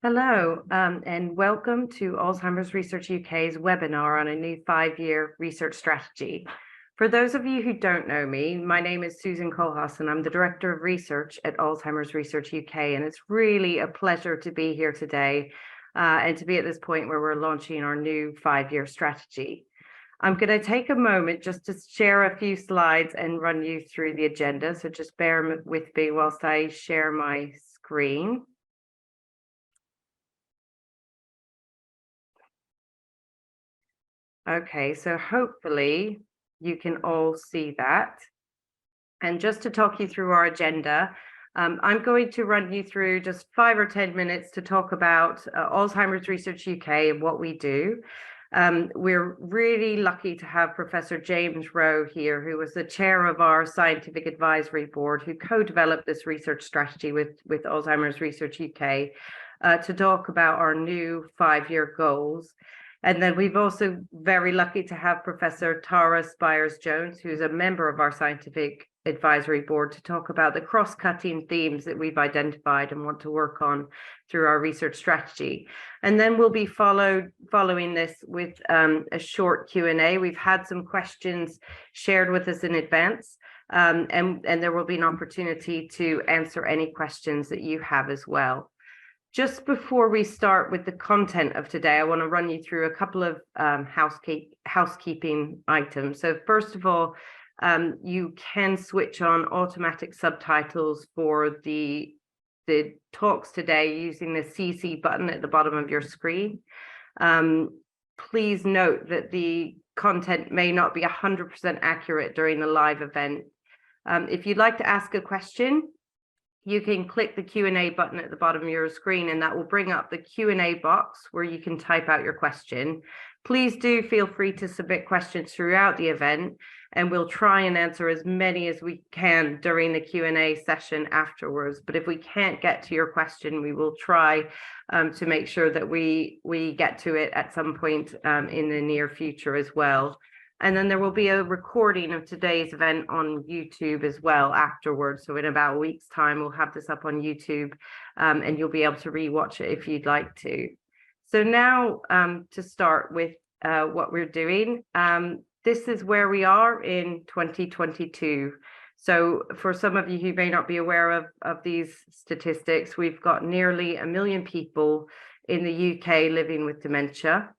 Hello, and welcome to Alzheimer's Research UK's webinar on a new 5-year research strategy. For those of you who don't know me, my name is Susan Kohlhaas, and I'm the Director of Research at Alzheimer's Research UK, and it's really a pleasure to be here today and to be at this point where we're launching our new 5-year strategy. I'm going to take a moment just to share a few slides and run you through the agenda, so just bear with me whilst I share my screen. Okay, so hopefully you can all see that. And just to talk you through our agenda, I'm going to run you through just 5 or 10 minutes to talk about Alzheimer's Research UK and what we do. We're really lucky to have Professor James Rowe here, who was the chair of our scientific advisory board, who co-developed this research strategy with Alzheimer's Research UK to talk about our new 5-year goals. And then we've also very lucky to have Professor Tara Spires-Jones, who's a member of our scientific advisory board, to talk about the cross-cutting themes that we've identified and want to work on through our research strategy. And then we'll be following this with a short Q&A. We've had some questions shared with us in advance, and there will be an opportunity to answer any questions that you have as well. Just before we start with the content of today, I want to run you through a couple of housekeeping items. So first of all, you can switch on automatic subtitles for the talks today using the CC button at the bottom of your screen. Please note that the content may not be 100% accurate during the live event. If you'd like to ask a question, you can click the Q&A button at the bottom of your screen, and that will bring up the Q&A box where you can type out your question. Please do feel free to submit questions throughout the event, and we'll try and answer as many as we can during the Q&A session afterwards. But if we can't get to your question, we will try to make sure that we get to it at some point in the near future as well. And then there will be a recording of today's event on YouTube as well afterwards. So in about a week's time, we'll have this up on YouTube, and you'll be able to rewatch it if you'd like to. So now to start with what we're doing, this is where we are in 2022. So for some of you who may not be aware of these statistics, we've got nearly 1 million people in the UK living with dementia.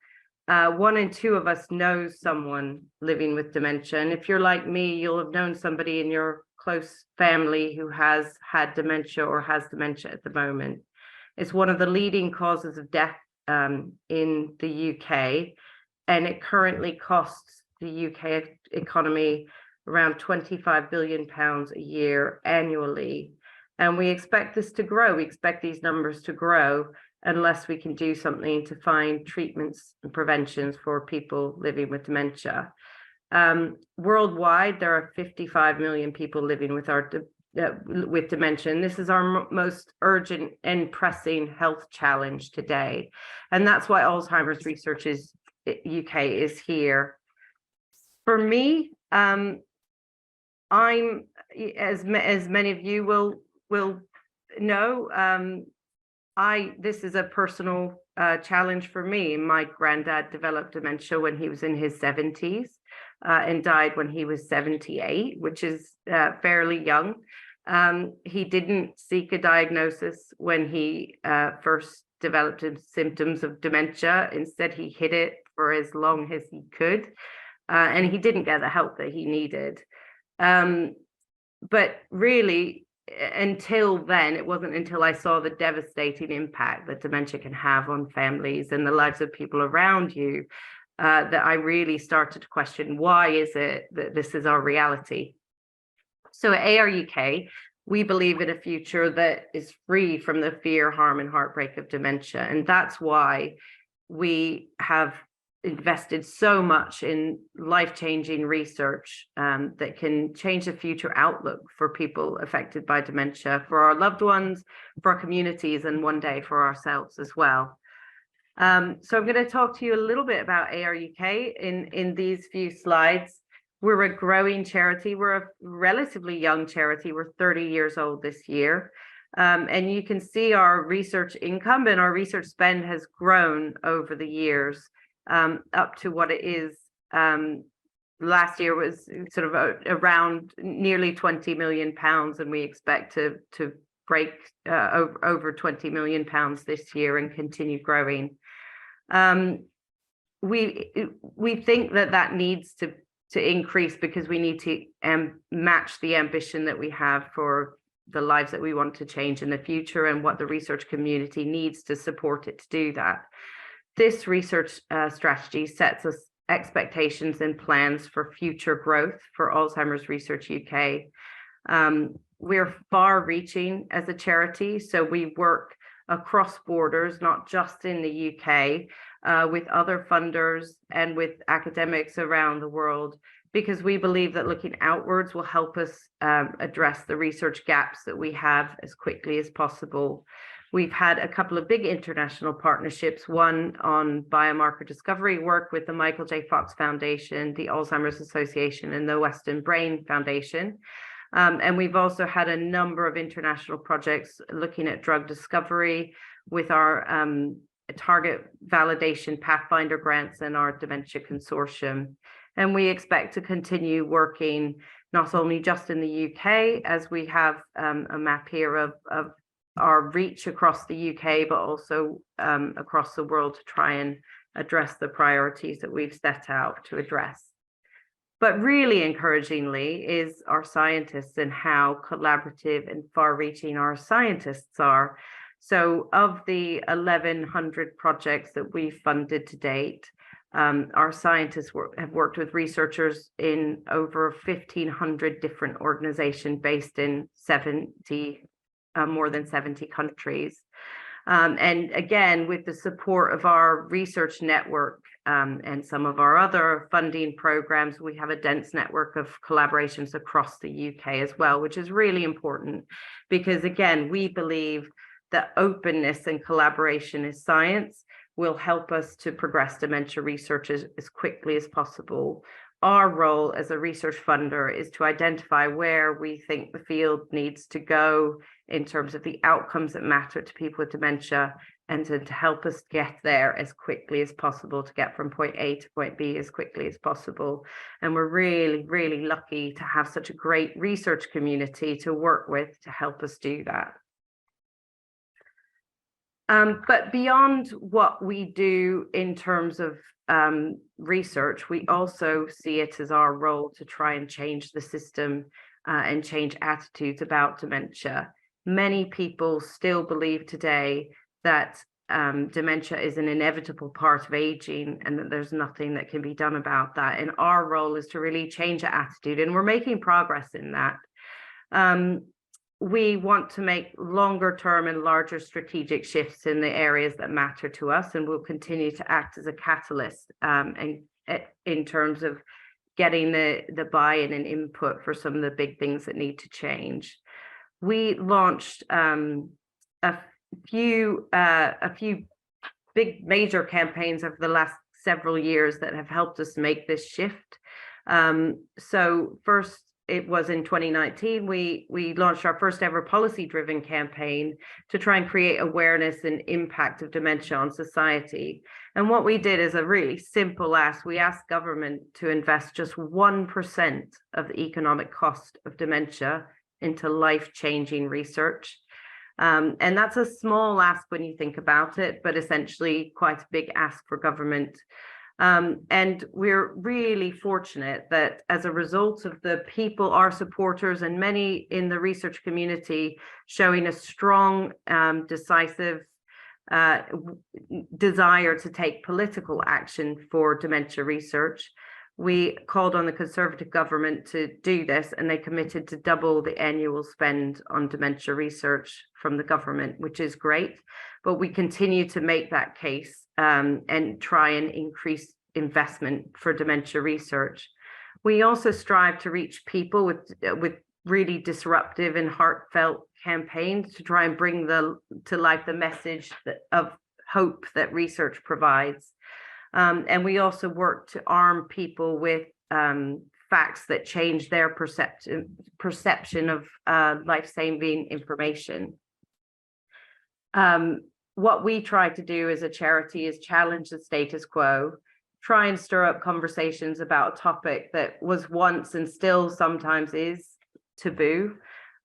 1 in 2 of us knows someone living with dementia. And if you're like me, you'll have known somebody in your close family who has had dementia or has dementia at the moment. It's one of the leading causes of death in the UK, and it currently costs the UK economy around £25 billion a year annually. And we expect this to grow. We expect these numbers to grow unless we can do something to find treatments and preventions for people living with dementia. Worldwide, there are 55 million people living with with dementia. And this is our most urgent and pressing health challenge today. And that's why Alzheimer's Research UK is here. For me, I'm, as many of you will know, this is a personal challenge for me. My granddad developed dementia when he was in his 70s and died when he was 78, which is fairly young. He didn't seek a diagnosis when he first developed symptoms of dementia. Instead, he hid it for as long as he could, and he didn't get the help that he needed. But really, until then, it wasn't until I saw the devastating impact that dementia can have on families and the lives of people around you that I really started to question, why is it that this is our reality? So at AR UK, we believe in a future that is free from the fear, harm, and heartbreak of dementia. And that's why we have invested so much in life-changing research that can change the future outlook for people affected by dementia, for our loved ones, for our communities, and one day for ourselves as well. So I'm going to talk to you a little bit about AR UK in these few slides. We're a growing charity. We're a relatively young charity. We're 30 years old this year. And you can see our research income and our research spend has grown over the years, up to what it is. Last year was sort of around nearly £20 million, and we expect to break over £20 million this year and continue growing. We think that needs to increase because we need to match the ambition that we have for the lives that we want to change in the future and what the research community needs to support it to do that. This research strategy sets us expectations and plans for future growth for Alzheimer's Research UK. We're far-reaching as a charity, so we work across borders, not just in the UK, with other funders and with academics around the world, because we believe that looking outwards will help us address the research gaps that we have as quickly as possible. We've had a couple of big international partnerships, one on biomarker discovery work with the Michael J. Fox Foundation, the Alzheimer's Association, and the Western Brain Foundation. And we've also had a number of international projects looking at drug discovery with our target validation Pathfinder grants and our Dementia Consortium. And we expect to continue working not only just in the UK, as we have a map here of our reach across the UK, but also across the world to try and address the priorities that we've set out to address. But really encouragingly is our scientists and how collaborative and far-reaching our scientists are. So of the 1,100 projects that we've funded to date, our scientists have worked with researchers in over 1,500 different organizations based in more than 70 countries. And again, with the support of our research network and some of our other funding programs, we have a dense network of collaborations across the UK as well, which is really important because, again, we believe that openness and collaboration in science will help us to progress dementia research as quickly as possible. Our role as a research funder is to identify where we think the field needs to go in terms of the outcomes that matter to people with dementia, and to help us get there as quickly as possible, to get from point A to point B as quickly as possible. And we're really, really lucky to have such a great research community to work with to help us do that. But beyond what we do in terms of research, we also see it as our role to try and change the system and change attitudes about dementia. Many people still believe today that dementia is an inevitable part of aging and that there's nothing that can be done about that. And our role is to really change that attitude, and we're making progress in that. We want to make longer term and larger strategic shifts in the areas that matter to us, and we'll continue to act as a catalyst and in terms of getting the buy-in and input for some of the big things that need to change. We launched a few big major campaigns over the last several years that have helped us make this shift. So first, it was in 2019, we launched our first ever policy-driven campaign to try and create awareness and impact of dementia on society. And what we did is a really simple ask. We asked government to invest just 1% of the economic cost of dementia into life-changing research. And that's a small ask when you think about it, but essentially quite a big ask for government. And we're really fortunate that as a result of the people, our supporters, and many in the research community showing a strong, decisive desire to take political action for dementia research, we called on the Conservative government to do this, and they committed to double the annual spend on dementia research from the government, which is great. But we continue to make that case and try and increase investment for dementia research. We also strive to reach people with really disruptive and heartfelt campaigns to try and bring to life the message of hope that research provides. And we also work to arm people with facts that change their perception of life-saving information. What we try to do as a charity is challenge the status quo, try and stir up conversations about a topic that was once and still sometimes is taboo.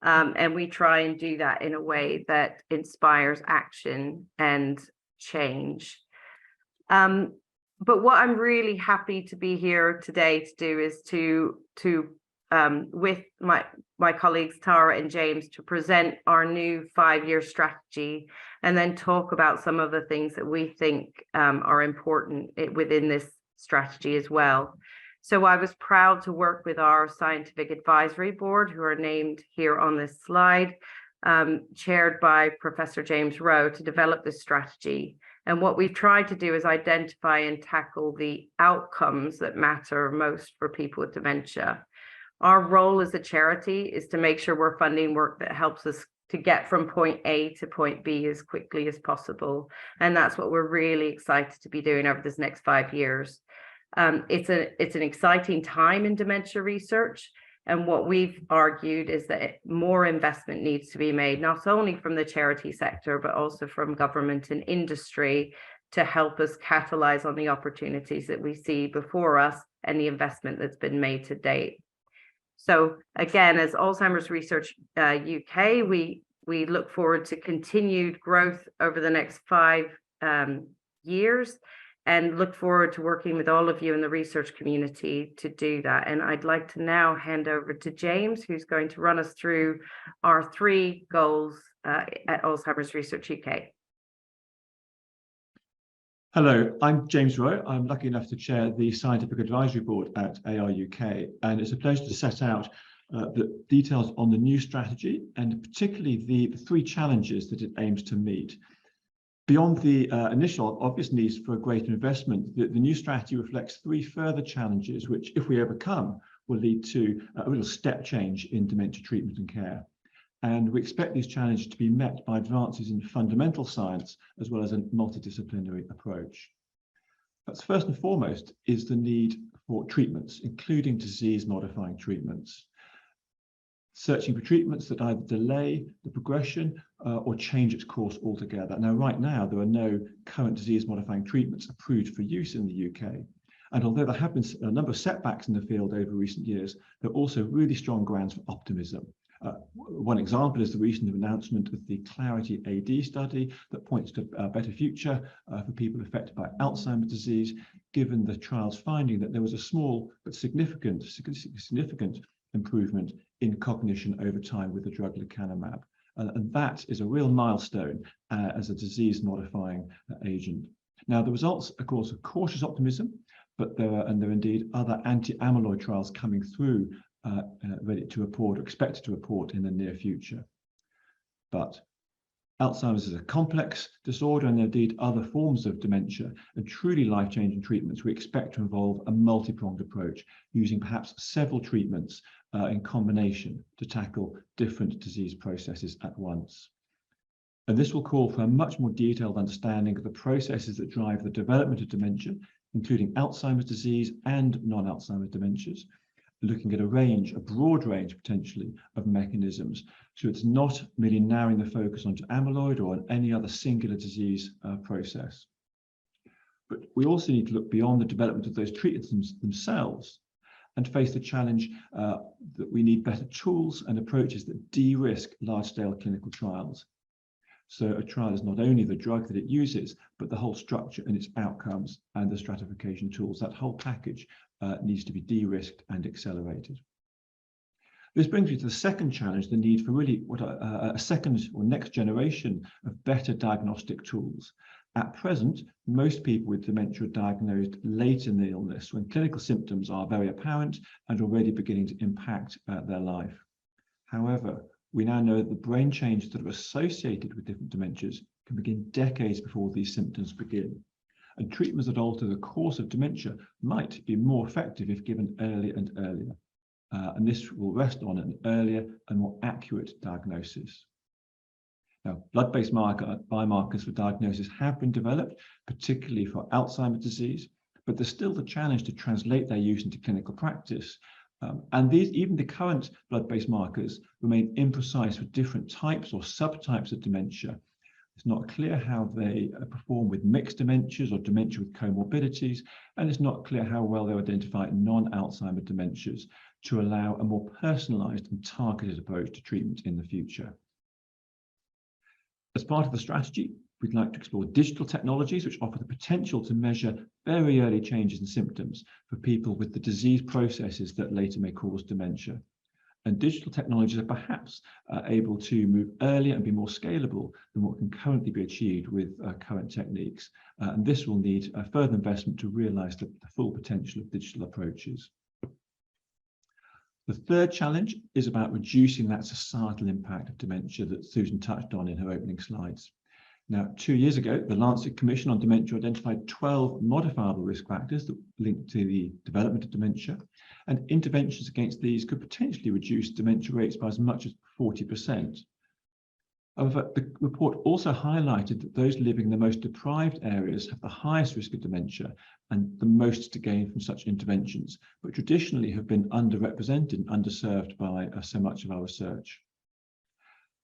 And we try and do that in a way that inspires action and change. But what I'm really happy to be here today to do is to with my colleagues Tara and James, to present our new 5-year strategy, and then talk about some of the things that we think are important within this strategy as well. So I was proud to work with our scientific advisory board, who are named here on this slide, chaired by Professor James Rowe, to develop this strategy. And what we've tried to do is identify and tackle the outcomes that matter most for people with dementia. Our role as a charity is to make sure we're funding work that helps us to get from point A to point B as quickly as possible. And that's what we're really excited to be doing over this next 5 years. It's an exciting time in dementia research. And what we've argued is that more investment needs to be made, not only from the charity sector, but also from government and industry, to help us catalyze on the opportunities that we see before us and the investment that's been made to date. So again, as Alzheimer's Research UK, we look forward to continued growth over the next 5 years, and look forward to working with all of you in the research community to do that. And I'd like to now hand over to James, who's going to run us through our 3 goals at Alzheimer's Research UK. Hello, I'm James Rowe. I'm lucky enough to chair the Scientific Advisory Board at AR UK, and it's a pleasure to set out the details on the new strategy, and particularly the 3 challenges that it aims to meet. Beyond the initial obvious needs for a greater investment, the new strategy reflects 3 further challenges, which, if we overcome, will lead to a real step change in dementia treatment and care. And we expect these challenges to be met by advances in fundamental science, as well as a multidisciplinary approach. But first and foremost is the need for treatments, including disease-modifying treatments. Searching for treatments that either delay the progression or change its course altogether. Now, right now, there are no current disease-modifying treatments approved for use in the UK. And although there have been a number of setbacks in the field over recent years, there are also really strong grounds for optimism. One example is the recent announcement of the Clarity AD study that points to a better future for people affected by Alzheimer's disease, given the trial's finding that there was a small but significant improvement in cognition over time with the drug lecanemab. And that is a real milestone as a disease-modifying agent. Now, the results, of course, are cautious optimism, but there are indeed other anti-amyloid trials coming through ready to report, or expected to report in the near future. But Alzheimer's is a complex disorder, and indeed other forms of dementia, and truly life-changing treatments we expect to involve a multi-pronged approach, using perhaps several treatments in combination to tackle different disease processes at once. And this will call for a much more detailed understanding of the processes that drive the development of dementia, including Alzheimer's disease and non-Alzheimer's dementias, looking at a broad range potentially of mechanisms. So it's not merely narrowing the focus onto amyloid or on any other singular disease process. But we also need to look beyond the development of those treatments themselves and face the challenge that we need better tools and approaches that de-risk large-scale clinical trials. So a trial is not only the drug that it uses, but the whole structure and its outcomes and the stratification tools. That whole package needs to be de-risked and accelerated. This brings me to the second challenge, the need for really a second or next generation of better diagnostic tools. At present, most people with dementia are diagnosed late in the illness, when clinical symptoms are very apparent and already beginning to impact their life. However, we now know that the brain changes that are associated with different dementias can begin decades before these symptoms begin. And treatments that alter the course of dementia might be more effective if given earlier and earlier. And this will rest on an earlier and more accurate diagnosis. Now, blood-based biomarkers for diagnosis have been developed, particularly for Alzheimer's disease, but there's still the challenge to translate their use into clinical practice. And even the current blood-based markers remain imprecise for different types or subtypes of dementia. It's not clear how they perform with mixed dementias or dementia with comorbidities, and it's not clear how well they identify non-Alzheimer dementias to allow a more personalised and targeted approach to treatment in the future. As part of the strategy, we'd like to explore digital technologies which offer the potential to measure very early changes in symptoms for people with the disease processes that later may cause dementia. And digital technologies are perhaps able to move earlier and be more scalable than what can currently be achieved with current techniques. And this will need further investment to realise the full potential of digital approaches. The third challenge is about reducing that societal impact of dementia that Susan touched on in her opening slides. Now, 2 years ago, the Lancet Commission on Dementia identified 12 modifiable risk factors that link to the development of dementia, and interventions against these could potentially reduce dementia rates by as much as 40%. However, the report also highlighted that those living in the most deprived areas have the highest risk of dementia and the most to gain from such interventions, but traditionally have been underrepresented and underserved by so much of our research.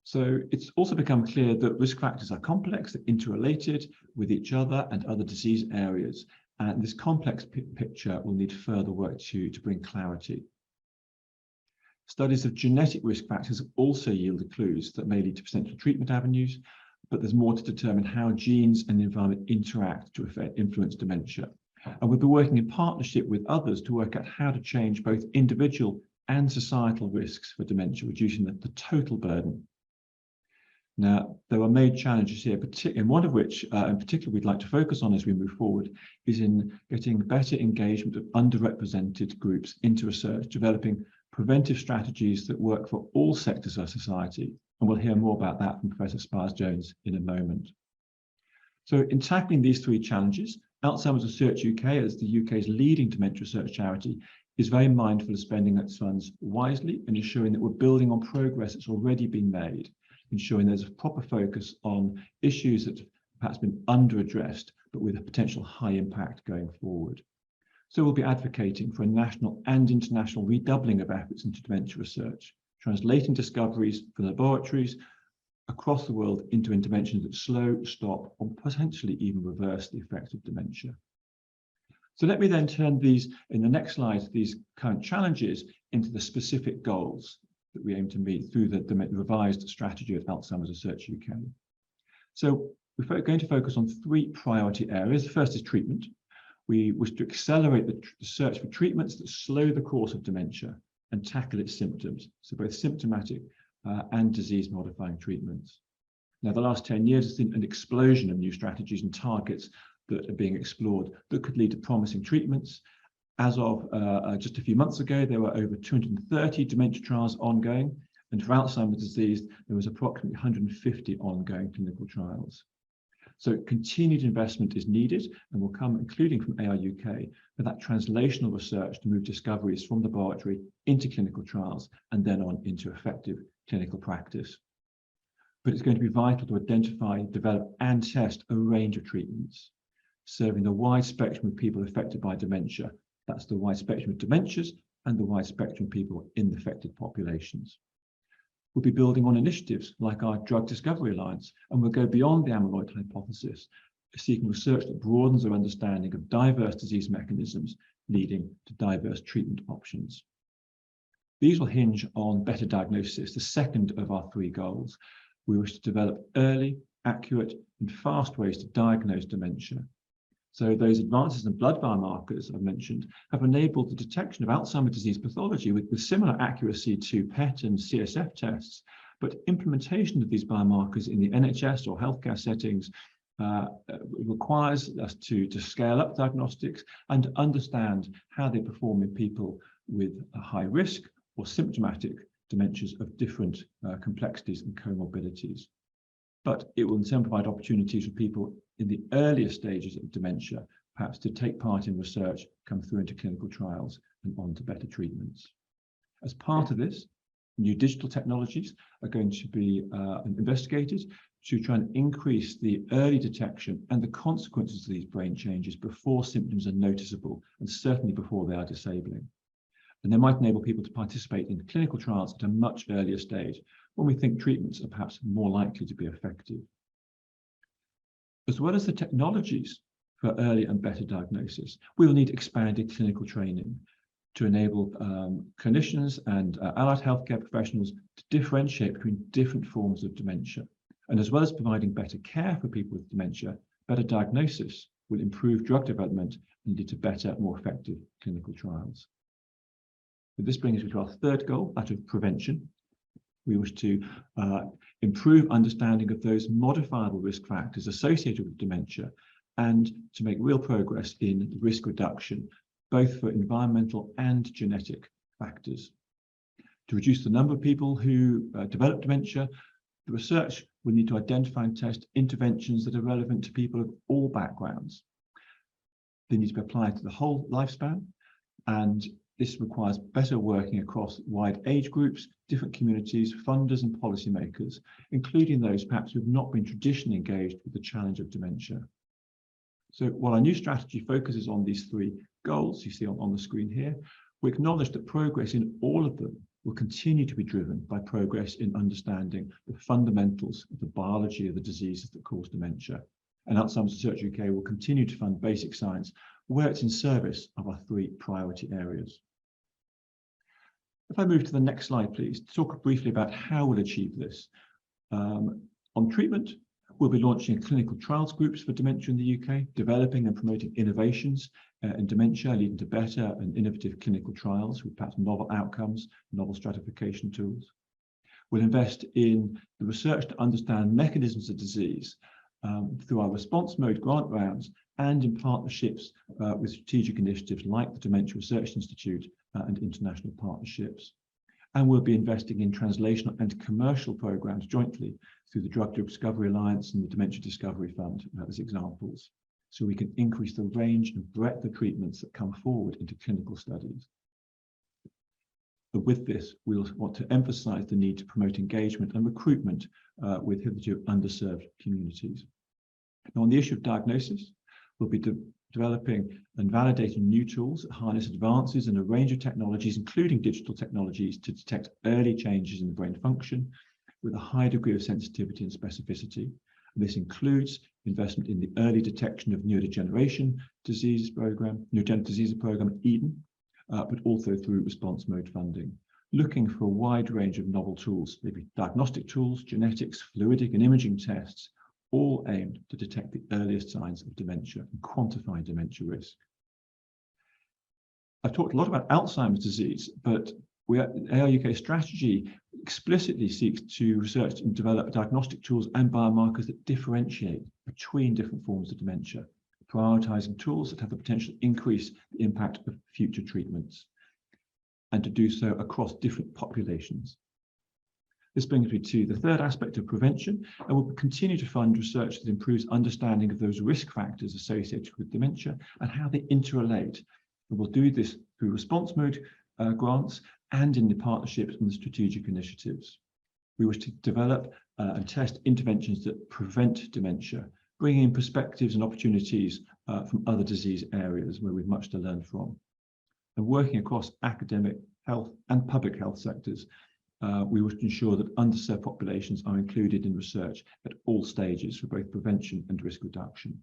So it's also become clear that risk factors are complex, they're interrelated with each other and other disease areas. And this complex picture will need further work to bring clarity. Studies of genetic risk factors have also yielded clues that may lead to potential treatment avenues, but there's more to determine how genes and the environment interact to influence dementia. And we'll be working in partnership with others to work out how to change both individual and societal risks for dementia, reducing the total burden. Now, there are major challenges here, and one of which in particular we'd like to focus on as we move forward is in getting better engagement of underrepresented groups into research, developing preventive strategies that work for all sectors of society. And we'll hear more about that from Professor Spires-Jones in a moment. So in tackling these three challenges, Alzheimer's Research UK, as the UK's leading dementia research charity, is very mindful of spending its funds wisely and ensuring that we're building on progress that's already been made, ensuring there's a proper focus on issues that have perhaps been under-addressed, but with a potential high impact going forward. So we'll be advocating for a national and international redoubling of efforts into dementia research, translating discoveries from laboratories across the world into interventions that slow, stop, or potentially even reverse the effects of dementia. So let me then turn these, in the next slide, these current challenges into the specific goals that we aim to meet through the revised strategy of Alzheimer's Research UK. So we're going to focus on three priority areas. The first is treatment. We wish to accelerate the search for treatments that slow the course of dementia and tackle its symptoms, so both symptomatic and disease-modifying treatments. Now, the last 10 years has seen an explosion of new strategies and targets that are being explored that could lead to promising treatments. As of just a few months ago, there were over 230 dementia trials ongoing, and for Alzheimer's disease, there was approximately 150 ongoing clinical trials. So continued investment is needed and will come, including from ARUK, for that translational research to move discoveries from the laboratory into clinical trials and then on into effective clinical practice. But it's going to be vital to identify, develop, and test a range of treatments, serving the wide spectrum of people affected by dementia. That's the wide spectrum of dementias and the wide spectrum of people in the affected populations. We'll be building on initiatives like our Drug Discovery Alliance, and we'll go beyond the amyloid hypothesis, seeking research that broadens our understanding of diverse disease mechanisms leading to diverse treatment options. These will hinge on better diagnosis, the second of our three goals. We wish to develop early, accurate, and fast ways to diagnose dementia. So those advances in blood biomarkers I've mentioned have enabled the detection of Alzheimer's disease pathology with similar accuracy to PET and CSF tests, but implementation of these biomarkers in the NHS or healthcare settings requires us to scale up diagnostics and understand how they perform in people with a high risk or symptomatic dementias of different complexities and comorbidities. But it will in turn provide opportunities for people in the earlier stages of dementia, perhaps to take part in research, come through into clinical trials and on to better treatments. As part of this, new digital technologies are going to be investigated to try and increase the early detection and the consequences of these brain changes before symptoms are noticeable and certainly before they are disabling. And they might enable people to participate in clinical trials at a much earlier stage when we think treatments are perhaps more likely to be effective. As well as the technologies for early and better diagnosis, we will need expanded clinical training to enable clinicians and allied healthcare professionals to differentiate between different forms of dementia. And as well as providing better care for people with dementia, better diagnosis will improve drug development and lead to better, more effective clinical trials. But this brings us to our third goal, that of prevention. We wish to improve understanding of those modifiable risk factors associated with dementia and to make real progress in risk reduction, both for environmental and genetic factors. To reduce the number of people who develop dementia, the research will need to identify and test interventions that are relevant to people of all backgrounds. They need to be applied to the whole lifespan, and this requires better working across wide age groups, different communities, funders and policymakers, including those perhaps who have not been traditionally engaged with the challenge of dementia. So while our new strategy focuses on these three goals you see on the screen here, we acknowledge that progress in all of them will continue to be driven by progress in understanding the fundamentals of the biology of the diseases that cause dementia. And Alzheimer's Research UK will continue to fund basic science where it's in service of our three priority areas. If I move to the next slide, please, to talk briefly about how we'll achieve this. On treatment, we'll be launching clinical trials groups for dementia in the UK, developing and promoting innovations in dementia, leading to better and innovative clinical trials with perhaps novel outcomes, novel stratification tools. We'll invest in the research to understand mechanisms of disease through our response mode grant rounds and in partnerships with strategic initiatives like the Dementia Research Institute and international partnerships. And we'll be investing in translational and commercial programs jointly through the Drug Discovery Alliance and the Dementia Discovery Fund as examples, so we can increase the range and breadth of treatments that come forward into clinical studies. But with this, we'll want to emphasize the need to promote engagement and recruitment with hitherto underserved communities. Now, on the issue of diagnosis, we'll be developing and validating new tools that harness advances in a range of technologies, including digital technologies, to detect early changes in brain function with a high degree of sensitivity and specificity. And this includes investment in the early detection of neurodegeneration disease program, EDEN, but also through response mode funding, looking for a wide range of novel tools, maybe diagnostic tools, genetics, fluidic and imaging tests, all aimed to detect the earliest signs of dementia and quantify dementia risk. I've talked a lot about Alzheimer's disease, but our UK strategy explicitly seeks to research and develop diagnostic tools and biomarkers that differentiate between different forms of dementia, prioritizing tools that have the potential to increase the impact of future treatments, and to do so across different populations. This brings me to the third aspect of prevention, and we'll continue to fund research that improves understanding of those risk factors associated with dementia and how they interrelate. And we'll do this through response mode grants and in the partnerships and the strategic initiatives. We wish to develop and test interventions that prevent dementia, bringing in perspectives and opportunities from other disease areas where we've much to learn from. And working across academic, health and public health sectors, we wish to ensure that underserved populations are included in research at all stages for both prevention and risk reduction.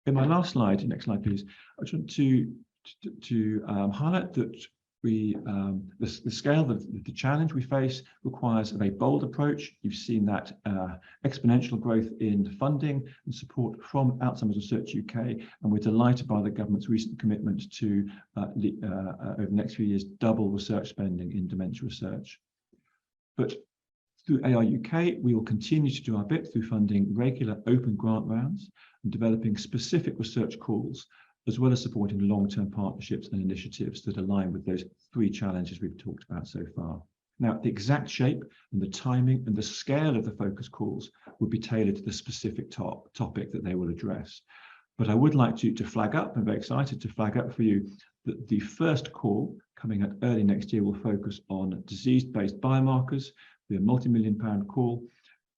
In my last slide, next slide please, I just want to highlight that the scale of the challenge we face requires a very bold approach. You've seen that exponential growth in funding and support from Alzheimer's Research UK, and we're delighted by the government's recent commitment to, over the next few years, double research spending in dementia research. But through AR UK, we will continue to do our bit through funding regular open grant rounds and developing specific research calls, as well as supporting long-term partnerships and initiatives that align with those three challenges we've talked about so far. Now, the exact shape and the timing and the scale of the focus calls will be tailored to the specific topic that they will address. But I would like to flag up, I'm very excited to flag up for you that the first call coming out early next year will focus on disease-based biomarkers, be a multi-million-pound call,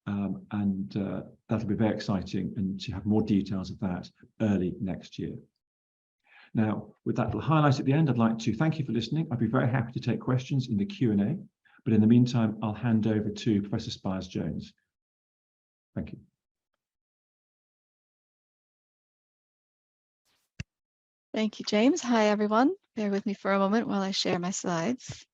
and that'll be very exciting, and to have more details of that early next year. Now, with that little highlight at the end, I'd like to thank you for listening. I'd be very happy to take questions in the Q&A, but in the meantime, I'll hand over to Professor Spires-Jones. Thank you. Thank you, James. Hi, everyone. Bear with me for a moment while I share my slides.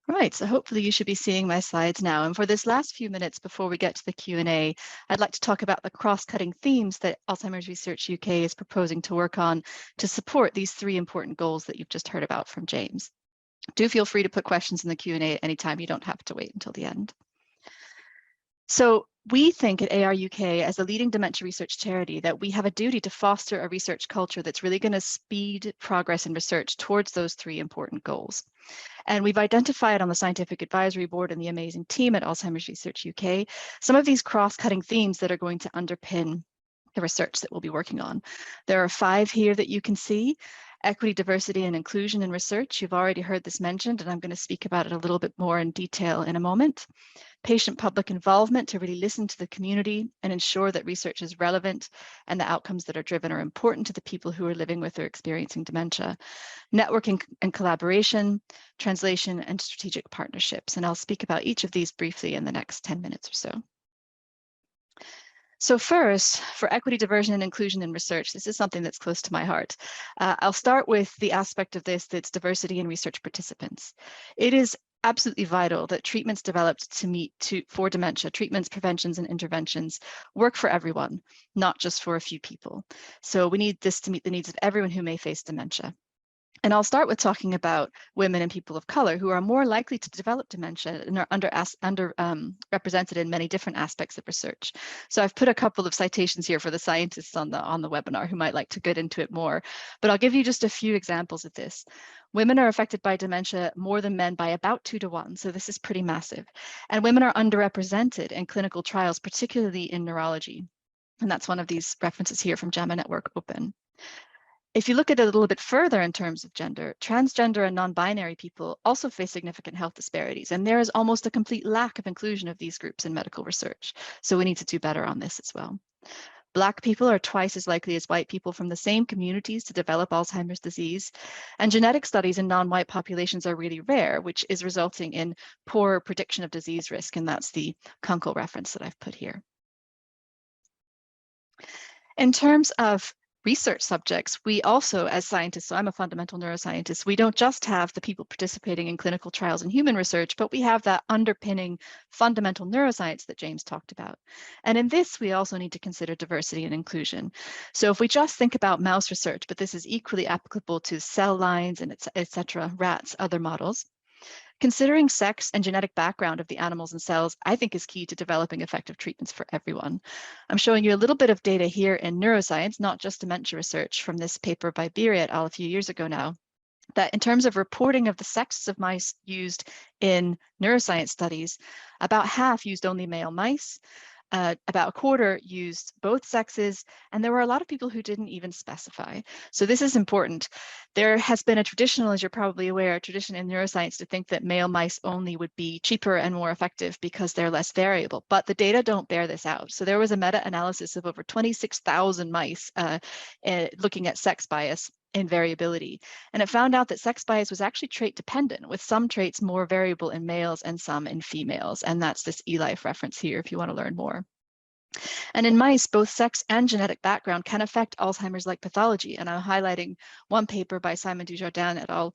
Right, so hopefully you should be seeing my slides now. And for this last few minutes before we get to the Q&A, I'd like to talk about the cross-cutting themes that Alzheimer's Research UK is proposing to work on to support these three important goals that you've just heard about from James. Do feel free to put questions in the Q&A at any time. You don't have to wait until the end. So we think at AR UK, as a leading dementia research charity, that we have a duty to foster a research culture that's really going to speed progress in research towards those three important goals. And we've identified on the Scientific Advisory Board and the amazing team at Alzheimer's Research UK, some of these cross-cutting themes that are going to underpin the research that we'll be working on. There are 5 here that you can see. Equity, diversity, and inclusion in research. You've already heard this mentioned, and I'm going to speak about it a little bit more in detail in a moment. Patient-public involvement, to really listen to the community and ensure that research is relevant and the outcomes that are driven are important to the people who are living with or experiencing dementia. Networking and collaboration, translation, and strategic partnerships. And I'll speak about each of these briefly in the next 10 minutes or so. So first, for equity, diversity, and inclusion in research, this is something that's close to my heart. I'll start with the aspect of this that's diversity in research participants. It is absolutely vital that treatments developed for dementia, treatments, preventions, and interventions work for everyone, not just for a few people. So we need this to meet the needs of everyone who may face dementia. And I'll start with talking about women and people of color who are more likely to develop dementia and are underrepresented in many different aspects of research. So I've put a couple of citations here for the scientists on the webinar who might like to get into it more, but I'll give you just a few examples of this. Women are affected by dementia more than men by about 2 to 1, so this is pretty massive. And women are underrepresented in clinical trials, particularly in neurology. And that's one of these references here from JAMA Network Open. If you look at it a little bit further in terms of gender, transgender and non-binary people also face significant health disparities, and there is almost a complete lack of inclusion of these groups in medical research. So we need to do better on this as well. Black people are twice as likely as white people from the same communities to develop Alzheimer's disease, and genetic studies in non-white populations are really rare, which is resulting in poor prediction of disease risk, and that's the Kunkel reference that I've put here. In terms of research subjects, we also, as scientists, so I'm a fundamental neuroscientist, we don't just have the people participating in clinical trials and human research, but we have that underpinning fundamental neuroscience that James talked about. And in this, we also need to consider diversity and inclusion. So if we just think about mouse research, but this is equally applicable to cell lines and et cetera, rats, other models, considering sex and genetic background of the animals and cells, I think, is key to developing effective treatments for everyone. I'm showing you a little bit of data here in neuroscience, not just dementia research, from this paper by Beery et al. A few years ago now, that in terms of reporting of the sexes of mice used in neuroscience studies, about half used only male mice. About a quarter used both sexes, and there were a lot of people who didn't even specify. So this is important. There has been a traditional, as you're probably aware, a tradition in neuroscience to think that male mice only would be cheaper and more effective because they're less variable, but the data don't bear this out. So there was a meta-analysis of over 26,000 mice looking at sex bias in variability. And it found out that sex bias was actually trait dependent, with some traits more variable in males and some in females. And that's this eLife reference here if you want to learn more. And in mice, both sex and genetic background can affect Alzheimer's-like pathology. And I'm highlighting one paper by Simon Dujardin et al.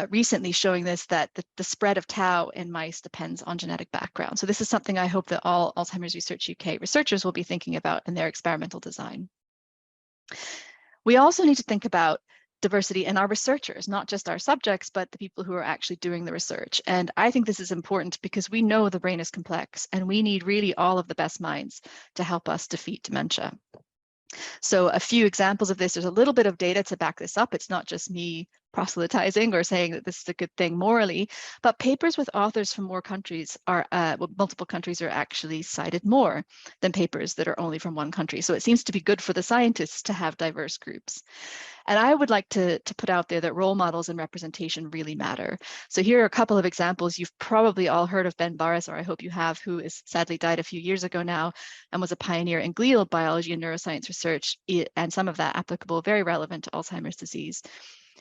Recently showing this, that the spread of tau in mice depends on genetic background. So this is something I hope that all Alzheimer's Research UK researchers will be thinking about in their experimental design. We also need to think about diversity in our researchers, not just our subjects, but the people who are actually doing the research. And I think this is important because we know the brain is complex and we need really all of the best minds to help us defeat dementia. So a few examples of this, there's a little bit of data to back this up. It's not just me proselytizing or saying that this is a good thing morally, but papers with authors from more countries are, multiple countries are actually cited more than papers that are only from one country. So it seems to be good for the scientists to have diverse groups. And I would like to put out there that role models and representation really matter. So here are a couple of examples. You've probably all heard of Ben Barres, or I hope you have, who is sadly died a few years ago now and was a pioneer in glial biology and neuroscience research, and some of that applicable, very relevant to Alzheimer's disease.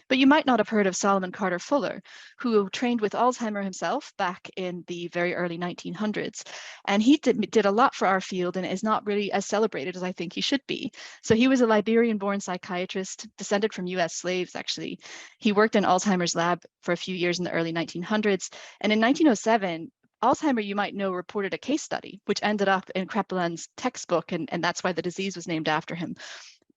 But you might not have heard of Solomon Carter Fuller, who trained with Alzheimer himself back in the very early 1900s. And he did a lot for our field and is not really as celebrated as I think he should be. So he was a Liberian-born psychiatrist, descended from US slaves, actually. He worked in Alzheimer's lab for a few years in the early 1900s. And in 1907, Alzheimer, you might know, reported a case study, which ended up in Kraepelin's textbook, and that's why the disease was named after him.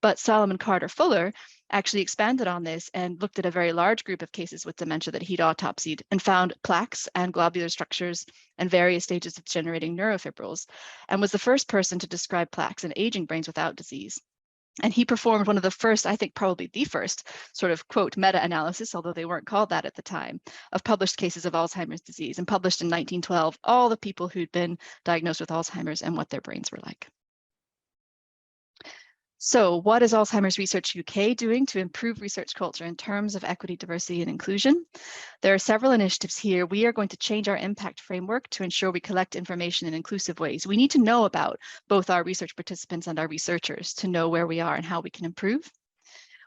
But Solomon Carter Fuller actually expanded on this and looked at a very large group of cases with dementia that he'd autopsied and found plaques and globular structures and various stages of generating neurofibrils, and was the first person to describe plaques in aging brains without disease. And he performed one of the first, I think probably the first, sort of, quote, meta-analysis, although they weren't called that at the time, of published cases of Alzheimer's disease, and published in 1912 all the people who'd been diagnosed with Alzheimer's and what their brains were like. So what is Alzheimer's Research UK doing to improve research culture in terms of equity, diversity, and inclusion? There are several initiatives here. We are going to change our impact framework to ensure we collect information in inclusive ways. We need to know about both our research participants and our researchers to know where we are and how we can improve.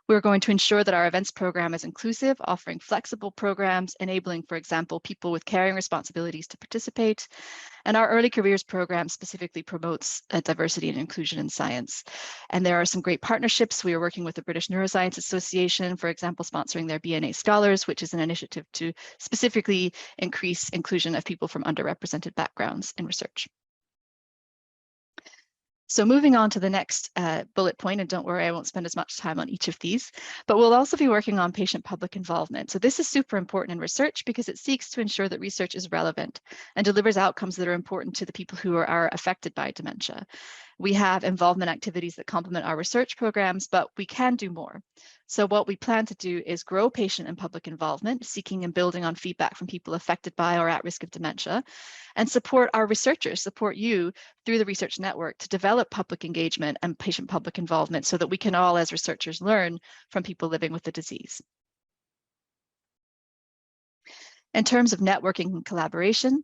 We're going to ensure that our events program is inclusive, offering flexible programs, enabling, for example, people with caring responsibilities to participate. And our early careers program specifically promotes diversity and inclusion in science. And there are some great partnerships. We are working with the British Neuroscience Association, for example, sponsoring their BNA Scholars, which is an initiative to specifically increase inclusion of people from underrepresented backgrounds in research. So moving on to the next bullet point, and don't worry, I won't spend as much time on each of these, but we'll also be working on patient-public involvement. So this is super important in research because it seeks to ensure that research is relevant and delivers outcomes that are important to the people who are affected by dementia. We have involvement activities that complement our research programs, but we can do more. So what we plan to do is grow patient and public involvement, seeking and building on feedback from people affected by or at risk of dementia, and support our researchers, support you through the research network to develop public engagement and patient public involvement so that we can all as researchers learn from people living with the disease. In terms of networking and collaboration,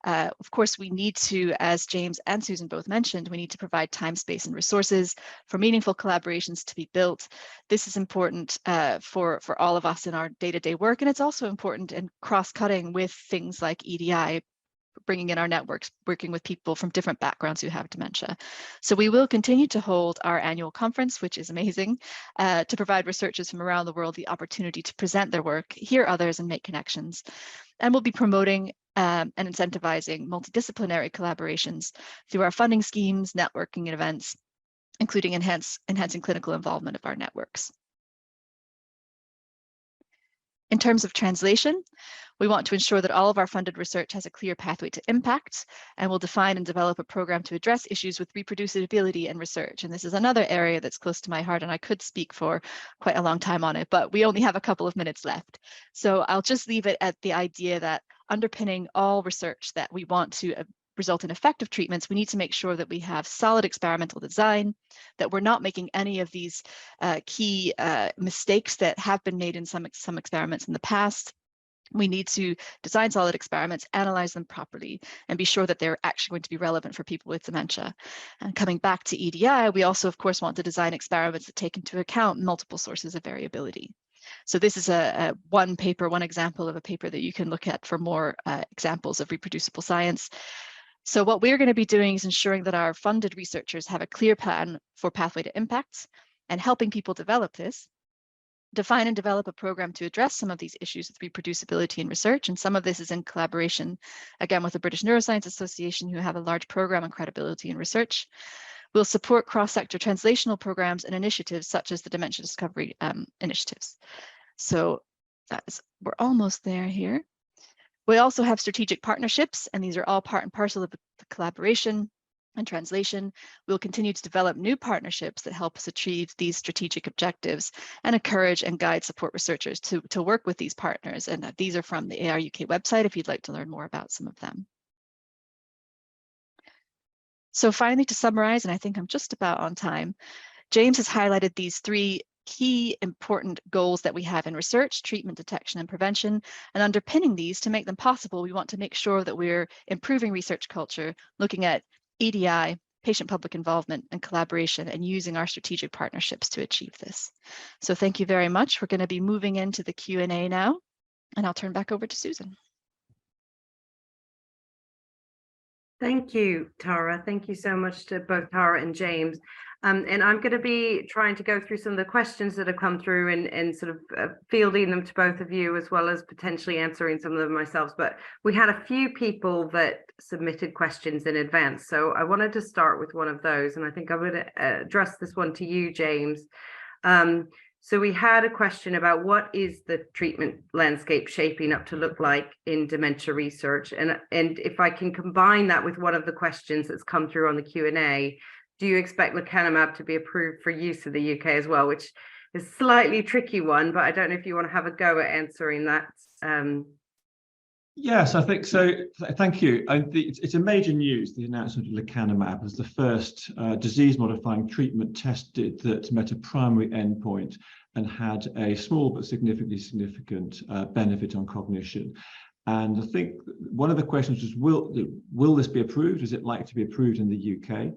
of course, we need to, as James and Susan both mentioned, we need to provide time, space, and resources for meaningful collaborations to be built. This is important for all of us in our day-to-day work, and it's also important in cross-cutting with things like EDI, bringing in our networks, working with people from different backgrounds who have dementia. So we will continue to hold our annual conference, which is amazing, to provide researchers from around the world the opportunity to present their work, hear others, and make connections. And we'll be promoting and incentivizing multidisciplinary collaborations through our funding schemes, networking and events, including enhancing clinical involvement of our networks. In terms of translation, we want to ensure that all of our funded research has a clear pathway to impact, and we'll define and develop a program to address issues with reproducibility in research. And this is another area that's close to my heart, and I could speak for quite a long time on it, but we only have a couple of minutes left. So I'll just leave it at the idea that underpinning all research that we want to result in effective treatments, we need to make sure that we have solid experimental design, that we're not making any of these key mistakes that have been made in some experiments in the past. We need to design solid experiments, analyze them properly, and be sure that they're actually going to be relevant for people with dementia. And coming back to EDI, we also, of course, want to design experiments that take into account multiple sources of variability. So this is one example of a paper that you can look at for more examples of reproducible science. So what we're going to be doing is ensuring that our funded researchers have a clear plan for pathway to impact and helping people develop this. Define and develop a program to address some of these issues with reproducibility in research, and some of this is in collaboration, again, with the British Neuroscience Association, who have a large program on credibility in research. We'll support cross-sector translational programs and initiatives such as the Dementia Discovery initiatives. So we're almost there here. We also have strategic partnerships, and these are all part and parcel of the collaboration and translation. We'll continue to develop new partnerships that help us achieve these strategic objectives and encourage and guide support researchers to work with these partners. And these are from the AR UK website if you'd like to learn more about some of them. So finally, to summarize, and I think I'm just about on time, James has highlighted these three key important goals that we have in research: treatment, detection, and prevention. And underpinning these, to make them possible, we want to make sure that we're improving research culture, looking at EDI, patient-public involvement and collaboration, and using our strategic partnerships to achieve this. So thank you very much. We're going to be moving into the Q&A now, and I'll turn back over to Susan. Thank you, Tara. Thank you so much to both Tara and James. And I'm going to be trying to go through some of the questions that have come through and sort of fielding them to both of you, as well as potentially answering some of them myself. But we had a few people that submitted questions in advance. So I wanted to start with one of those. And I think I'm going to address this one to you, James. So we had a question about what is the treatment landscape shaping up to look like in dementia research? And if I can combine that with one of the questions that's come through on the Q&A, do you expect lecanemab to be approved for use in the UK as well? Which is a slightly tricky one, but I don't know if you want to have a go at answering that. Yes, I think so. Thank you. It's a major news, the announcement of lecanemab as the first disease-modifying treatment tested that met a primary endpoint and had a small but significantly significant benefit on cognition. And I think one of the questions is, will this be approved? Is it likely to be approved in the UK?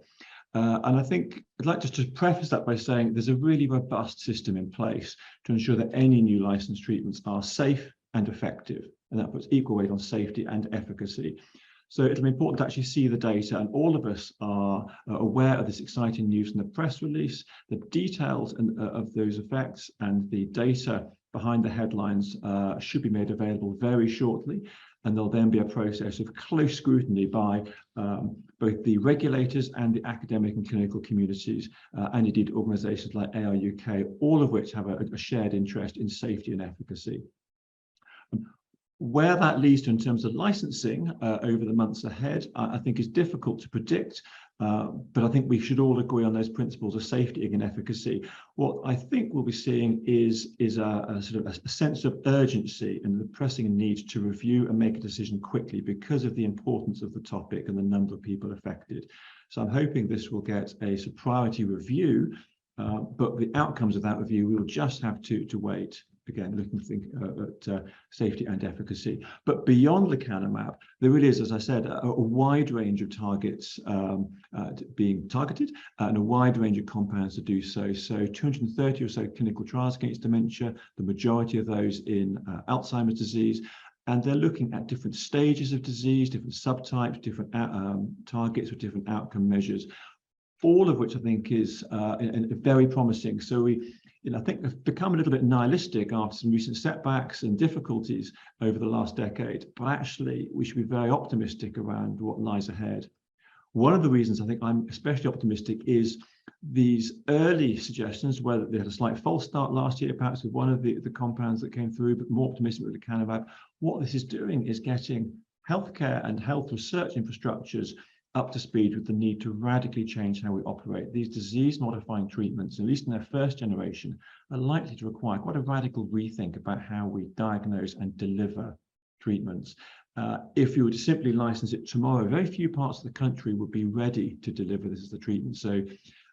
And I think I'd like just to preface that by saying there's a really robust system in place to ensure that any new licensed treatments are safe and effective. And that puts equal weight on safety and efficacy. So it'll be important to actually see the data, and all of us are aware of this exciting news in the press release. The details of those effects and the data behind the headlines should be made available very shortly. And there'll then be a process of close scrutiny by both the regulators and the academic and clinical communities, and indeed organisations like ARUK, all of which have a shared interest in safety and efficacy. Where that leads to in terms of licensing over the months ahead, I think is difficult to predict, but I think we should all agree on those principles of safety and efficacy. What I think we'll be seeing is a sort of a sense of urgency and the pressing need to review and make a decision quickly because of the importance of the topic and the number of people affected. So I'm hoping this will get a sort of priority review, but the outcomes of that review, we will just have to wait. Again, looking at safety and efficacy. But beyond lecanemab, there really is, as I said, a wide range of targets being targeted and a wide range of compounds to do so. So 230 or so clinical trials against dementia, the majority of those in Alzheimer's disease. And they're looking at different stages of disease, different subtypes, different targets with different outcome measures, all of which I think is very promising. So I think have become a little bit nihilistic after some recent setbacks and difficulties over the last decade, but actually we should be very optimistic around what lies ahead. One of the reasons I think I'm especially optimistic is these early suggestions, whether they had a slight false start last year, perhaps with one of the compounds that came through, but more optimistic with lecanemab. What this is doing is getting healthcare and health research infrastructures up to speed with the need to radically change how we operate. These disease-modifying treatments, at least in their first generation, are likely to require quite a radical rethink about how we diagnose and deliver treatments. If you were to simply license it tomorrow, very few parts of the country would be ready to deliver this as a treatment. So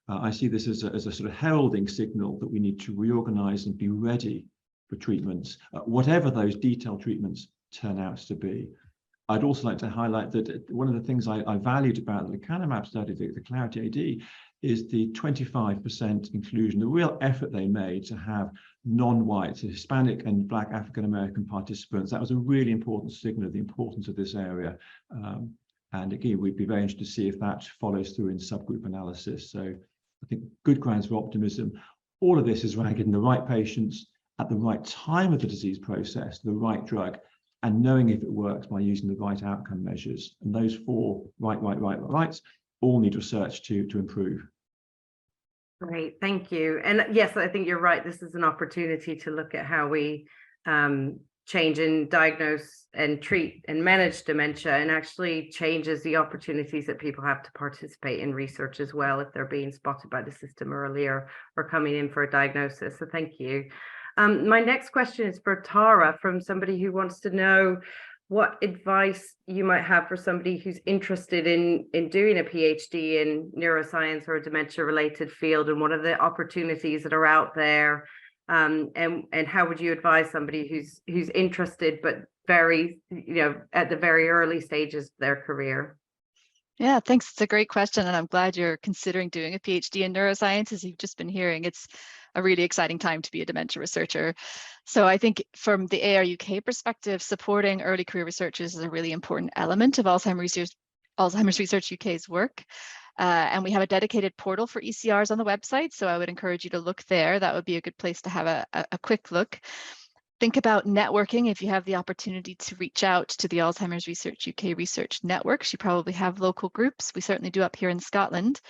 I see this as a sort of heralding signal that we need to reorganize and be ready for treatments, whatever those detailed treatments turn out to be. I'd also like to highlight that one of the things I valued about the lecanemab study, the Clarity AD, is the 25% inclusion, the real effort they made to have non-white, so Hispanic and Black African-American participants. That was a really important signal of the importance of this area. And again, we'd be very interested to see if that follows through in subgroup analysis. So I think good grounds for optimism. All of this is around getting the right patients at the right time of the disease process, the right drug, and knowing if it works by using the right outcome measures. And those four rights all need research to improve. Great, thank you. And yes, I think you're right. This is an opportunity to look at how we change and diagnose and treat and manage dementia, and actually changes the opportunities that people have to participate in research as well if they're being spotted by the system earlier or coming in for a diagnosis. So thank you. My next question is for Tara, from somebody who wants to know what advice you might have for somebody who's interested in doing a PhD in neuroscience or a dementia-related field, and what are the opportunities that are out there, and how would you advise somebody who's interested but very, at the very early stages of their career? Yeah, thanks. It's a great question, and I'm glad you're considering doing a PhD in neuroscience. As you've just been hearing, it's a really exciting time to be a dementia researcher. So I think from the AR UK perspective, supporting early career researchers is a really important element of Alzheimer's Research UK's work. And we have a dedicated portal for ECRs on the website, so I would encourage you to look there. That would be a good place to have a quick look. Think about networking if you have the opportunity to reach out to the Alzheimer's Research UK research networks. You probably have local groups. We certainly do up here in Scotland.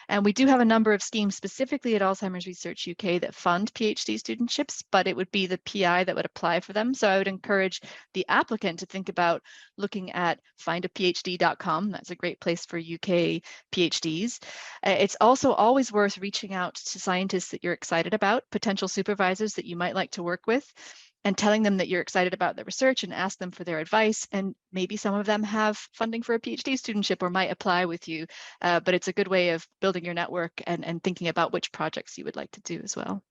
And we do have a number of schemes specifically at Alzheimer's Research UK that fund PhD studentships, but it would be the PI that would apply for them. So I would encourage the applicant to think about looking at findaphd.com. That's a great place for UK PhDs. It's also always worth reaching out to scientists that you're excited about, potential supervisors that you might like to work with, and telling them that you're excited about the research and ask them for their advice. And maybe some of them have funding for a PhD studentship or might apply with you. But it's a good way of building your network and thinking about which projects you would like to do as well.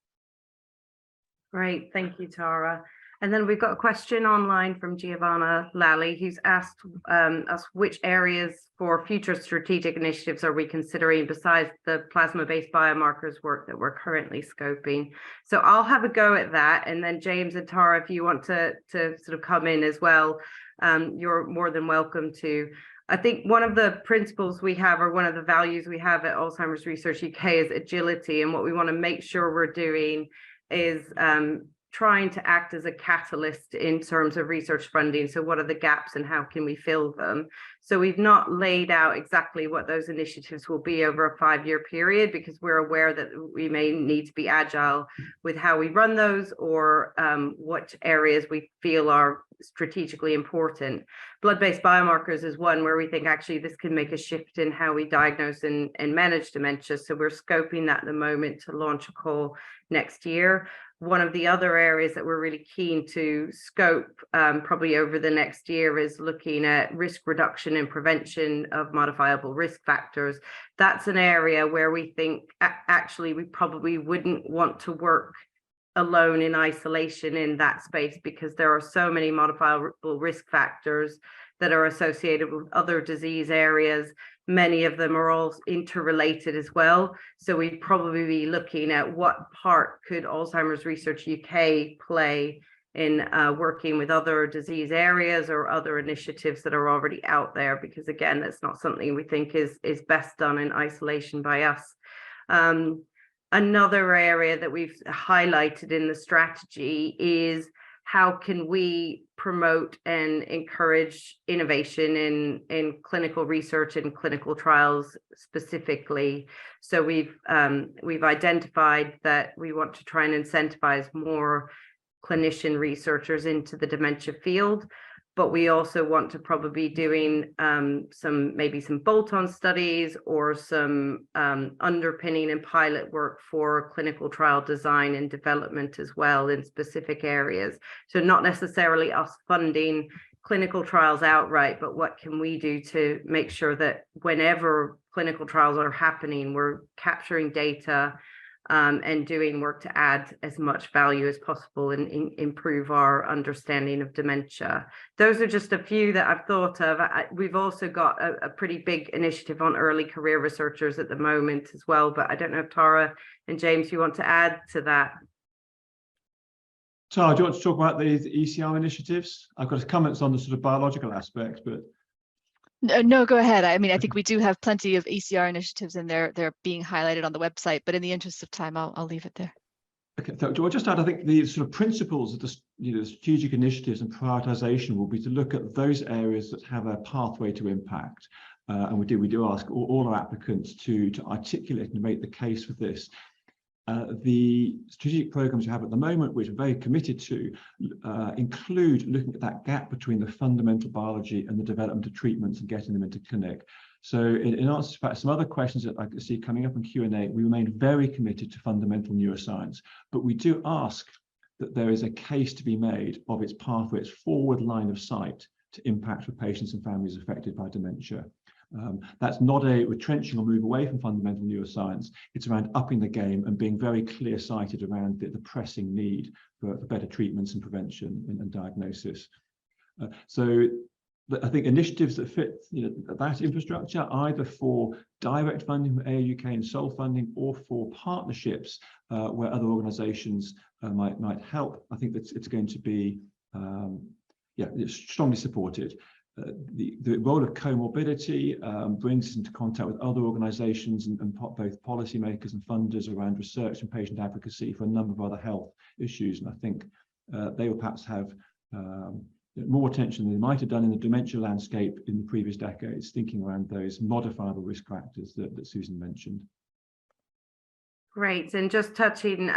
Great, thank you, Tara. And then we've got a question online from Giovanna Lally, who's asked us which areas for future strategic initiatives are we considering besides the plasma-based biomarkers work that we're currently scoping. So I'll have a go at that, and then James and Tara, if you want to sort of come in as well, you're more than welcome to. I think one of the principles we have, or one of the values we have at Alzheimer's Research UK, is agility, and what we want to make sure we're doing is trying to act as a catalyst in terms of research funding. So what are the gaps and how can we fill them? So we've not laid out exactly what those initiatives will be over a 5-year period, because we're aware that we may need to be agile with how we run those, or what areas we feel are strategically important. Blood-based biomarkers is one where we think actually this can make a shift in how we diagnose and manage dementia. So we're scoping that at the moment to launch a call next year. One of the other areas that we're really keen to scope probably over the next year is looking at risk reduction and prevention of modifiable risk factors. That's an area where we think actually we probably wouldn't want to work alone in isolation in that space, because there are so many modifiable risk factors that are associated with other disease areas. Many of them are all interrelated as well. So we'd probably be looking at what part could Alzheimer's Research UK play in working with other disease areas or other initiatives that are already out there, because again, that's not something we think is best done in isolation by us. Another area that we've highlighted in the strategy is how can we promote and encourage innovation in clinical research and clinical trials specifically. So we've identified that we want to try and incentivize more clinician researchers into the dementia field, but we also want to probably be doing maybe some bolt-on studies or some underpinning and pilot work for clinical trial design and development as well in specific areas. So not necessarily us funding clinical trials outright, but what can we do to make sure that whenever clinical trials are happening, we're capturing data and doing work to add as much value as possible and improve our understanding of dementia. Those are just a few that I've thought of. We've also got a pretty big initiative on early career researchers at the moment as well, but I don't know if Tara and James, you want to add to that? Tara, do you want to talk about the ECR initiatives? I've got comments on the sort of biological aspects, but... No, go ahead. I mean, I think we do have plenty of ECR initiatives in there. They're being highlighted on the website, but in the interest of time, I'll leave it there. Okay, so do I just add, I think the sort of principles of the strategic initiatives and prioritization will be to look at those areas that have a pathway to impact. And we do ask all our applicants to articulate and make the case for this. The strategic programs you have at the moment, which we're very committed to, include looking at that gap between the fundamental biology and the development of treatments and getting them into clinic. So in answer to some other questions that I can see coming up in Q&A, we remain very committed to fundamental neuroscience, but we do ask that there is a case to be made of its pathway, its forward line of sight to impact for patients and families affected by dementia. That's not a retrenching or move away from fundamental neuroscience. It's around upping the game and being very clear-sighted around the pressing need for better treatments and prevention and diagnosis. So I think initiatives that fit that infrastructure, either for direct funding from AUK and sole funding, or for partnerships where other organisations might help, I think that it's going to be it's strongly supported. The role of comorbidity brings us into contact with other organisations and both policymakers and funders around research and patient advocacy for a number of other health issues, and I think they will perhaps have more attention than they might have done in the dementia landscape in the previous decades, thinking around those modifiable risk factors that Susan mentioned. Great. And just touching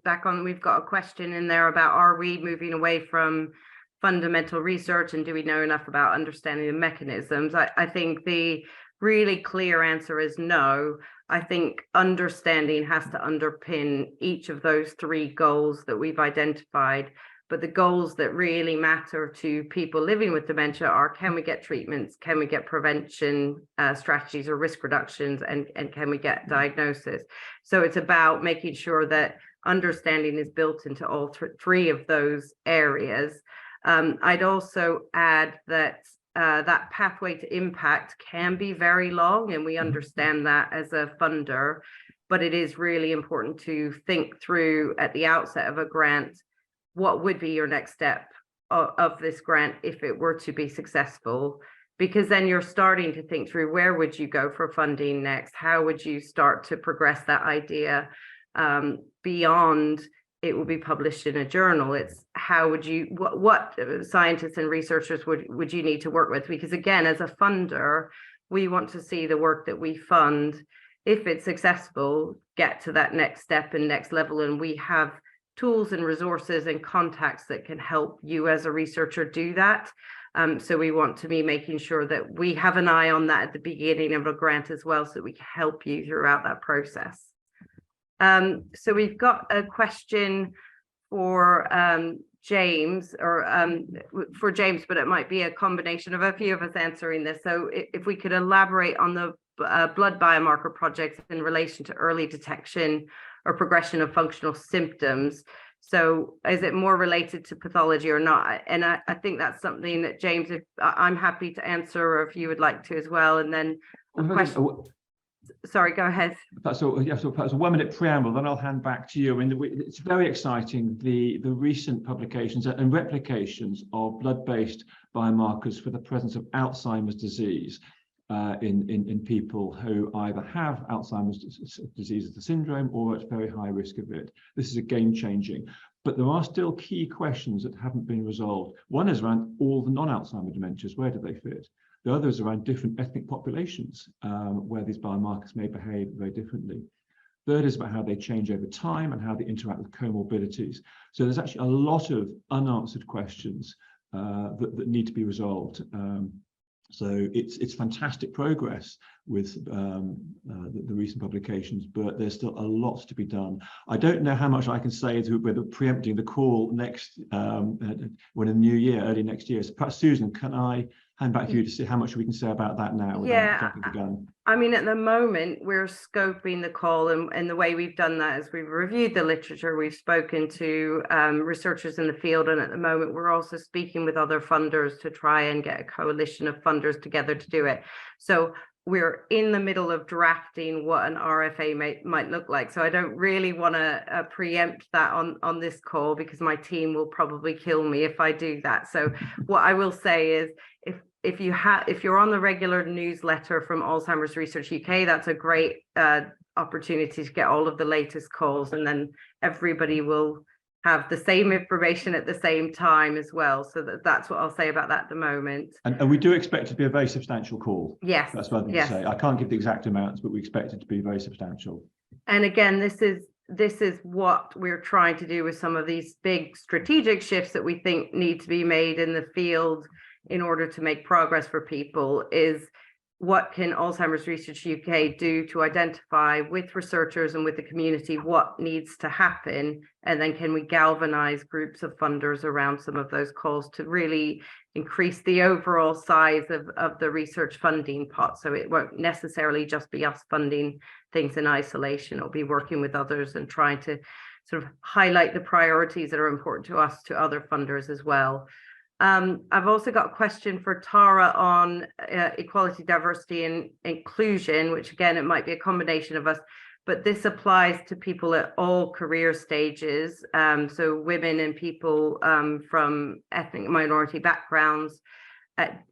back on, we've got a question in there about, are we moving away from fundamental research, and do we know enough about understanding the mechanisms? I think the really clear answer is no. I think understanding has to underpin each of those three goals that we've identified. But the goals that really matter to people living with dementia are, can we get treatments, can we get prevention strategies or risk reductions, and can we get diagnosis? So it's about making sure that understanding is built into all three of those areas. I'd also add that that pathway to impact can be very long, and we understand that as a funder, but it is really important to think through at the outset of a grant, what would be your next step of this grant if it were to be successful? Because then you're starting to think through, where would you go for funding next? How would you start to progress that idea beyond it will be published in a journal? It's how would you, what scientists and researchers would you need to work with? Because again, as a funder, we want to see the work that we fund, if it's successful, get to that next step and next level, and we have tools and resources and contacts that can help you as a researcher do that. So we want to be making sure that we have an eye on that at the beginning of a grant as well, so that we can help you throughout that process. So we've got a question for James, or for James, but it might be a combination of a few of us answering this. So if we could elaborate on the blood biomarker projects in relation to early detection or progression of functional symptoms. So is it more related to pathology or not? And I think that's something that, James, if I'm happy to answer, or if you would like to as well. And then sorry, go ahead. So perhaps a 1-minute preamble, then I'll hand back to you. And it's very exciting, the recent publications and replications of blood-based biomarkers for the presence of Alzheimer's disease in people who either have Alzheimer's disease as a syndrome or at very high risk of it. This is a game-changing, but there are still key questions that haven't been resolved. One is around all the non-Alzheimer dementias, where do they fit? The other is around different ethnic populations, where these biomarkers may behave very differently. Third is about how they change over time and how they interact with comorbidities. So there's actually a lot of unanswered questions that need to be resolved. So it's fantastic progress with the recent publications, but there's still a lot to be done. I don't know how much I can say whether preempting the call next when in the new year, early next year. So perhaps Susan, can I hand back to you to see how much we can say about that now without jumping the gun? I mean, at the moment, we're scoping the call, and the way we've done that is we've reviewed the literature, we've spoken to researchers in the field, and at the moment, we're also speaking with other funders to try and get a coalition of funders together to do it. So we're in the middle of drafting what an RFA might look like. So I don't really want to preempt that on this call, because my team will probably kill me if I do that. So what I will say is, if you're on the regular newsletter from Alzheimer's Research UK, that's a great opportunity to get all of the latest calls, and then everybody will have the same information at the same time as well. So that's what I'll say about that at the moment. And we do expect it to be a very substantial call. Yes. That's what I'm going to say. I can't give the exact amounts, but we expect it to be very substantial. And again, this is what we're trying to do with some of these big strategic shifts that we think need to be made in the field in order to make progress for people, is what can Alzheimer's Research UK do to identify with researchers and with the community what needs to happen, and then can we galvanize groups of funders around some of those calls to really increase the overall size of the research funding pot, so it won't necessarily just be us funding things in isolation. It'll be working with others and trying to sort of highlight the priorities that are important to us to other funders as well. I've also got a question for Tara on equality, diversity, and inclusion, which again, it might be a combination of us, but this applies to people at all career stages. So women and people from ethnic minority backgrounds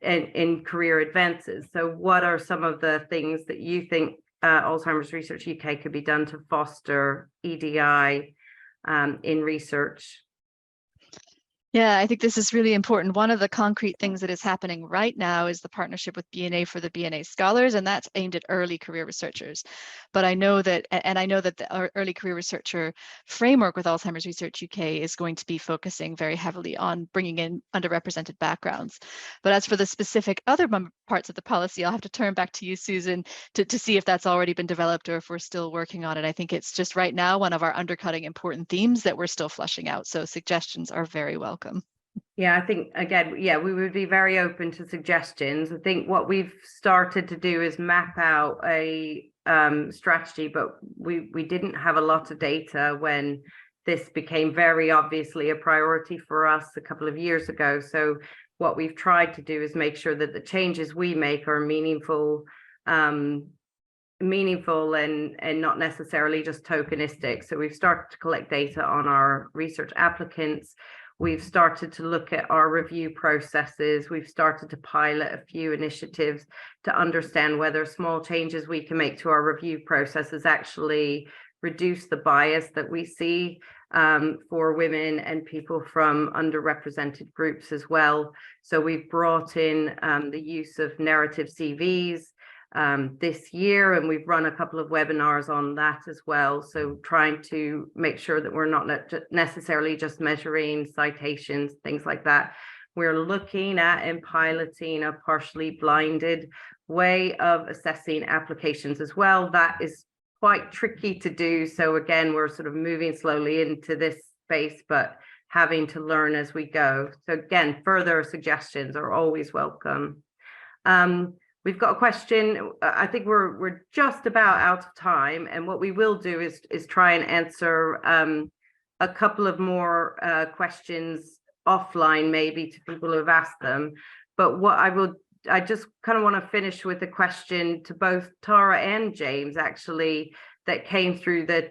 in career advances. So what are some of the things that you think Alzheimer's Research UK could be done to foster EDI in research? Yeah, I think this is really important. One of the concrete things that is happening right now is the partnership with BNA for the BNA Scholars, and that's aimed at early career researchers. But I know that, and I know that the early career researcher framework with Alzheimer's Research UK is going to be focusing very heavily on bringing in underrepresented backgrounds. But as for the specific other parts of the policy, I'll have to turn back to you, Susan, to see if that's already been developed or if we're still working on it. I think it's just right now one of our undercutting important themes that we're still fleshing out. So suggestions are very welcome. Yeah, I think again, yeah, we would be very open to suggestions. I think what we've started to do is map out a strategy, but we didn't have a lot of data when this became very obviously a priority for us a couple of years ago. So what we've tried to do is make sure that the changes we make are meaningful and not necessarily just tokenistic. So we've started to collect data on our research applicants. We've started to look at our review processes. We've started to pilot a few initiatives to understand whether small changes we can make to our review processes actually reduce the bias that we see for women and people from underrepresented groups as well. So we've brought in the use of narrative CVs this year, and we've run a couple of webinars on that as well. So trying to make sure that we're not necessarily just measuring citations, things like that. We're looking at and piloting a partially blinded way of assessing applications as well. That is quite tricky to do. So again, we're sort of moving slowly into this space, but having to learn as we go. So again, further suggestions are always welcome. We've got a question. I think we're just about out of time, and what we will do is try and answer a couple of more questions offline, maybe to people who have asked them. But what I just kind of want to finish with a question to both Tara and James, actually, that came through the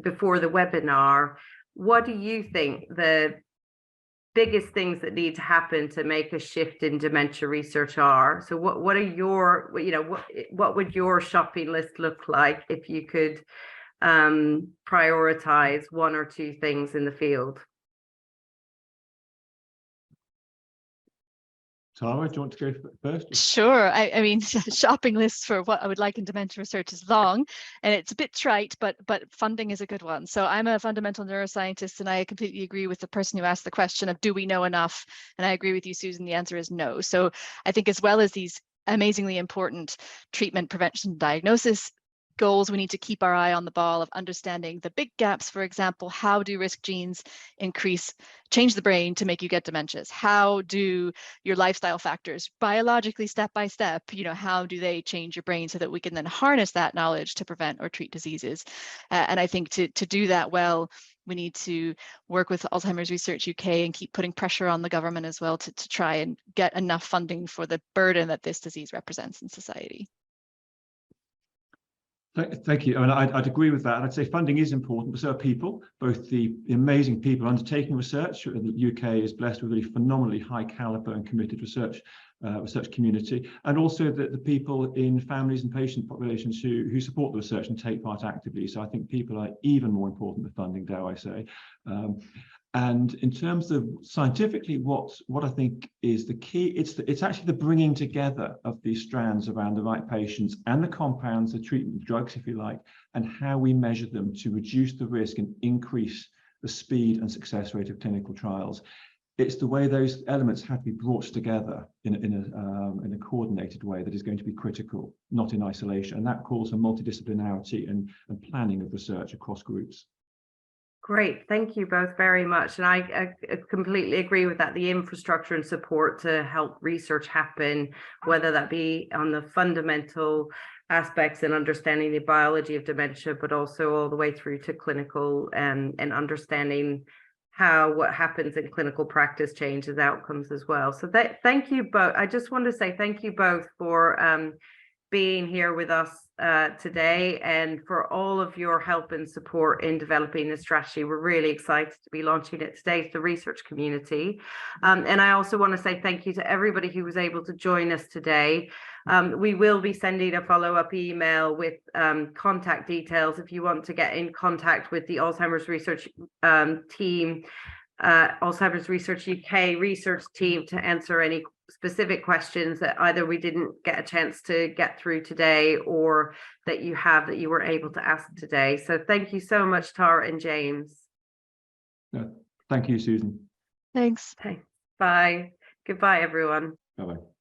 before the webinar. What do you think the biggest things that need to happen to make a shift in dementia research are? So what are your, what would your shopping list look like if you could prioritize one or two things in the field? Tara, do you want to go first? Sure. I mean, shopping lists for what I would like in dementia research is long, and it's a bit trite, but funding is a good one. So I'm a fundamental neuroscientist, and I completely agree with the person who asked the question of, do we know enough? And I agree with you, Susan, the answer is no. So I think as well as these amazingly important treatment, prevention, diagnosis goals, we need to keep our eye on the ball of understanding the big gaps. For example, how do risk genes change the brain to make you get dementias? How do your lifestyle factors biologically, step by step, how do they change your brain so that we can then harness that knowledge to prevent or treat diseases? And I think to do that well, we need to work with Alzheimer's Research UK and keep putting pressure on the government as well to try and get enough funding for the burden that this disease represents in society. Thank you. I mean, I'd agree with that. I'd say funding is important, but so are people, both the amazing people undertaking research. The UK is blessed with a really phenomenally high caliber and committed research community, and also the people in families and patient populations who support the research and take part actively. So I think people are even more important than funding, dare I say. And in terms of scientifically, what I think is the key, it's actually the bringing together of these strands around the right patients and the compounds, the treatment drugs, if you like, and how we measure them to reduce the risk and increase the speed and success rate of clinical trials. It's the way those elements have to be brought together in a coordinated way that is going to be critical, not in isolation. And that calls for multidisciplinarity and planning of research across groups. Great, thank you both very much. And I completely agree with that. The infrastructure and support to help research happen, whether that be on the fundamental aspects and understanding the biology of dementia, but also all the way through to clinical and understanding how what happens in clinical practice changes outcomes as well. So thank you both. I just want to say thank you both for being here with us today, and for all of your help and support in developing this strategy. We're really excited to be launching it today to the research community. And I also want to say thank you to everybody who was able to join us today. We will be sending a follow-up email with contact details if you want to get in contact with the Alzheimer's research team, Alzheimer's Research UK research team, to answer any specific questions that either we didn't get a chance to get through today, or that you were able to ask today. So thank you so much, Tara and James. Thank you, Susan. Thanks. Okay. Bye. Goodbye, everyone. Bye-bye.